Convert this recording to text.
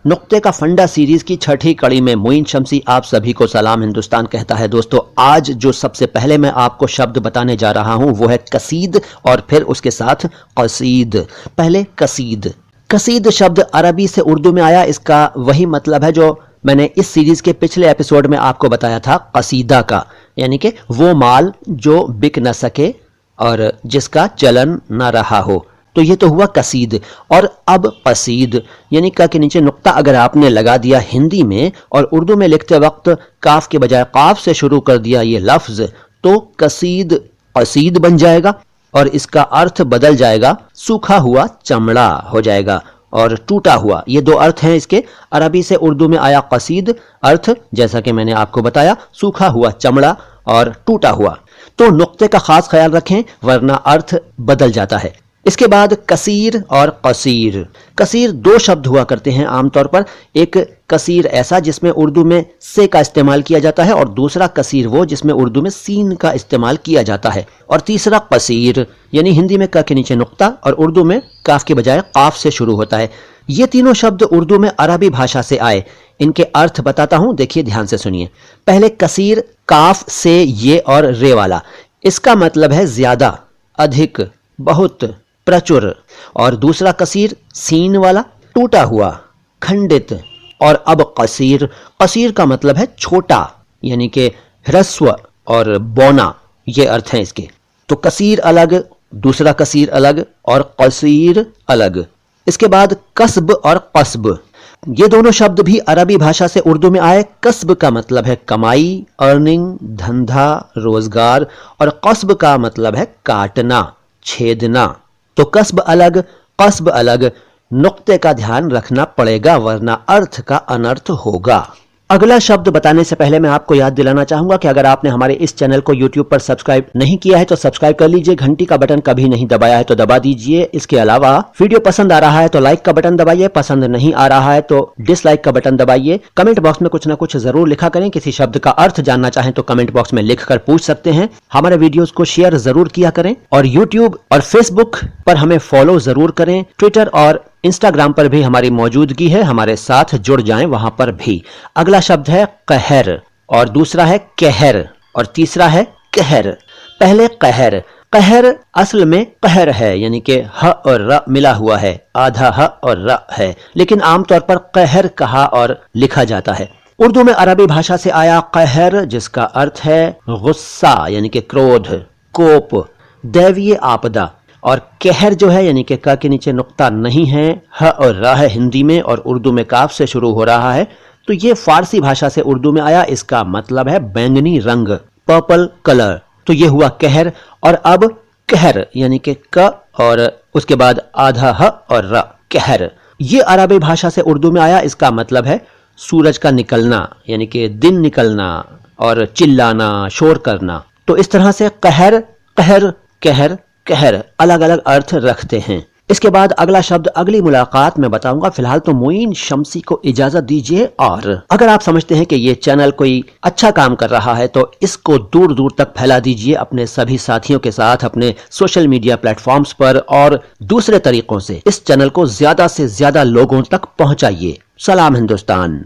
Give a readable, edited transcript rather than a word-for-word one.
नुक्ते का फंडा सीरीज की छठी कड़ी में मोइन शम्सी आप सभी को सलाम हिंदुस्तान कहता है। दोस्तों, आज जो सबसे पहले मैं आपको शब्द बताने जा रहा हूं वो है कसीद और फिर उसके साथ कसीद। पहले कसीद। कसीद शब्द अरबी से उर्दू में आया। इसका वही मतलब है जो मैंने इस सीरीज के पिछले एपिसोड में आपको बताया था कसीदा का, यानी कि वो माल जो बिक न सके और जिसका चलन न रहा हो। तो ये तो हुआ कसीद। और अब कसीद यानी का के नीचे नुक्ता अगर आपने लगा दिया हिंदी में और उर्दू में लिखते वक्त काफ के बजाय काफ से शुरू कर दिया ये लफ्ज, तो कसीद कसीद बन जाएगा और इसका अर्थ बदल जाएगा, सूखा हुआ चमड़ा हो जाएगा और टूटा हुआ। ये दो अर्थ हैं इसके। अरबी से उर्दू में आया कसीद, अर्थ जैसा कि मैंने आपको बताया सूखा हुआ चमड़ा और टूटा हुआ। तो नुक्ते का खास ख्याल रखें वरना अर्थ बदल जाता है। इसके बाद कसीर और कसीर। कसीर दो शब्द हुआ करते हैं आमतौर पर। एक कसीर ऐसा जिसमें उर्दू में से का इस्तेमाल किया जाता है और दूसरा कसीर वो जिसमें उर्दू में सीन का इस्तेमाल किया जाता है। और तीसरा कसीर यानी हिंदी में क के नीचे नुक्ता और उर्दू में काफ के बजाय काफ से शुरू होता है। ये तीनों शब्द उर्दू में अरबी भाषा से आए। इनके अर्थ बताता हूं, देखिए ध्यान से सुनिए। पहले कसीर काफ से ये और रे वाला, इसका मतलब है ज्यादा, अधिक, बहुत, प्रचुर। और दूसरा कसीर सीन वाला, टूटा हुआ, खंडित। और अब कसीर, कसीर का मतलब है छोटा यानी कि ह्रस्व और बौना, ये अर्थ हैं इसके। तो कसीर अलग, दूसरा कसीर अलग और कसीर अलग। इसके बाद कस्ब और कस्ब, ये दोनों शब्द भी अरबी भाषा से उर्दू में आए। कस्ब का मतलब है कमाई, अर्निंग, धंधा, रोजगार और कस्ब का मतलब है काटना, छेदना। तो कस्ब अलग, कस्ब अलग। नुक्ते का ध्यान रखना पड़ेगा वरना अर्थ का अनर्थ होगा। अगला शब्द बताने से पहले मैं आपको याद दिलाना चाहूंगा कि अगर आपने हमारे इस चैनल को YouTube पर सब्सक्राइब नहीं किया है तो सब्सक्राइब कर लीजिए। घंटी का बटन कभी नहीं दबाया है तो दबा दीजिए। इसके अलावा वीडियो पसंद आ रहा है तो लाइक का बटन दबाइए, पसंद नहीं आ रहा है तो डिसलाइक का बटन दबाइए। कमेंट बॉक्स में कुछ ना कुछ जरूर लिखा करें। किसी शब्द का अर्थ जानना चाहें तो कमेंट बॉक्स में लिख कर पूछ सकते हैं। हमारे वीडियोज को शेयर जरूर किया करें और यूट्यूब और फेसबुक पर हमें फॉलो जरूर करें। ट्विटर और इंस्टाग्राम पर भी हमारी मौजूदगी है, हमारे साथ जुड़ जाएं वहां पर भी। अगला शब्द है कहर और दूसरा है कहर और तीसरा है कहर। पहले कहर। कहर असल में कहर है यानी कि ह और र मिला हुआ है, आधा ह और र है, लेकिन आमतौर पर कहर कहा और लिखा जाता है। उर्दू में अरबी भाषा से आया कहर जिसका अर्थ है गुस्सा यानी कि क्रोध, कोप, दैवीय आपदा। और कहर जो है यानी कि क के नीचे नुक्ता नहीं है, ह और र है हिंदी में और उर्दू में काफ से शुरू हो रहा है। तो ये फारसी भाषा से उर्दू में आया। इसका मतलब है बैंगनी रंग, पर्पल कलर। तो ये हुआ कहर। और अब कहर यानी कि क और उसके बाद आधा ह और र, कहर। ये अरबी भाषा से उर्दू में आया। इसका मतलब है सूरज का निकलना यानी कि दिन निकलना और चिल्लाना, शोर करना। तो इस तरह से कहर, कहर, कहर, कहर अलग अलग अर्थ रखते हैं। इसके बाद अगला शब्द अगली मुलाकात में बताऊंगा। फिलहाल तो मोइन शम्सी को इजाजत दीजिए। और अगर आप समझते हैं कि ये चैनल कोई अच्छा काम कर रहा है तो इसको दूर दूर तक फैला दीजिए अपने सभी साथियों के साथ, अपने सोशल मीडिया प्लेटफॉर्म्स पर और दूसरे तरीकों से इस चैनल को ज्यादा से ज्यादा लोगों तक पहुंचाइए। सलाम हिंदुस्तान।